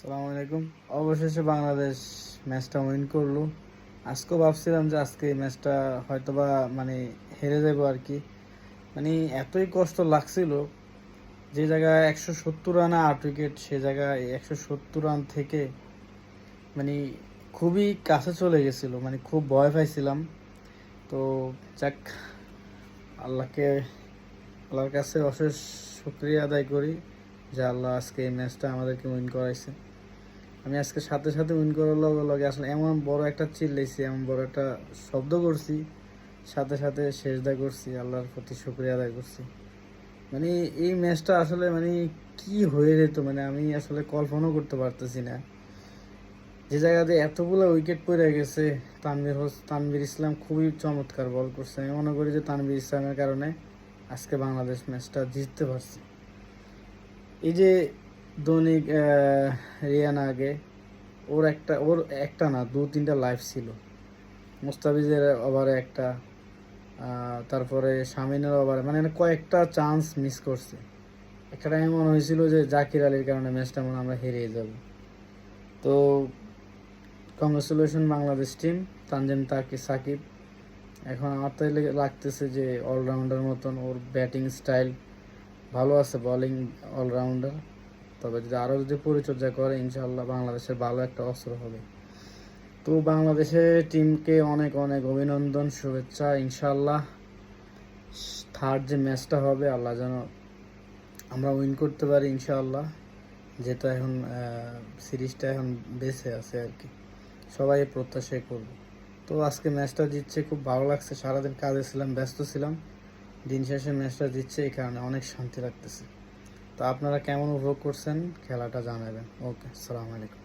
আসসালামু আলাইকুম। অবশেষে বাংলাদেশ ম্যাচটা উইন করলো। আজকেও ভাবছিলাম যে আজকে এই ম্যাচটা হয়তোবা মানে হেরে যাবো আর কি। মানে এতই কষ্ট লাগছিল, যে জায়গায় 170 রানে 8 উইকেট, সে জায়গায় 170 রান থেকে মানে খুবই কাছে চলে গেছিলো, মানে খুব ভয় পাইছিলাম। তো যাক, আল্লাহকে আল্লাহর কাছে অশেষ শুকরিয়া আদায় করি যে আল্লাহ আজকে এই ম্যাচটা আমাদেরকে উইন করাইছে। আমি আজকে সাথে সাথে উইন করার লগে লগে আসলে এমন বড় একটা চিল্লাইছি, এমন বড় একটা শব্দ করছি, সাথে সাথে সেজদা করছি, আল্লাহর প্রতি শুকরিয়া আদায় করছি। মানে এই ম্যাচটা আসলে মানে কি হয়ে যেত, মানে আমি আসলে কল্পনাও করতে পারতেছি না। যে জায়গাতে এতগুলো উইকেট পড়ে গেছে, তানভীর ইসলাম খুবই চমৎকার বল করছে। আমি মনে করি যে তানভীর ইসলামের কারণে আজকে বাংলাদেশ ম্যাচটা জিততে পারছে। এই যে দৈনিক রিয়ান আগে, ওর একটা না, দু তিনটা লাইফ ছিল। মুস্তাফিজের ওভারে একটা, তারপরে শামিনের ওভারে, মানে কয়েকটা চান্স মিস করছে। একটা টাইম মনে হয়েছিল যে জাকির আলীর কারণে ম্যাচটা মনে হয় আমরা হেরিয়ে যাব। তো কংগ্রেচুলেশন বাংলাদেশ টিম, তানজিম সাকিব। এখন আমার তো লাগতেছে যে অলরাউন্ডার মতন ওর ব্যাটিং স্টাইল ভালো আছে, বোলিং অলরাউন্ডার। তবে যদি আরও যদি পরিচর্যা করে, ইনশাআল্লাহ বাংলাদেশের ভালো একটা অস্ত্র হবে। তো বাংলাদেশের টিমকে অনেক অনেক অভিনন্দন, শুভেচ্ছা। ইনশাআল্লাহ থার্ড যে ম্যাচটা হবে, আল্লাহ যেন আমরা উইন করতে পারি ইনশাআল্লাহ। যেটা এখন সিরিজটা এখন বেঁচে আছে আর কি, সবাই প্রত্যাশাই করবো। তো আজকে ম্যাচটা জিতছে, খুব ভালো লাগছে। সারাদিন কাজে ছিলাম, ব্যস্ত ছিলাম, দিন শেষে ম্যাচটা জিতছে, এই কারণে অনেক শান্তি লাগতেছে। তো আপনারা কেমন উপভোগ করছেন খেলাটা জানাবেন। ওকে, আসসালামু আলাইকুম।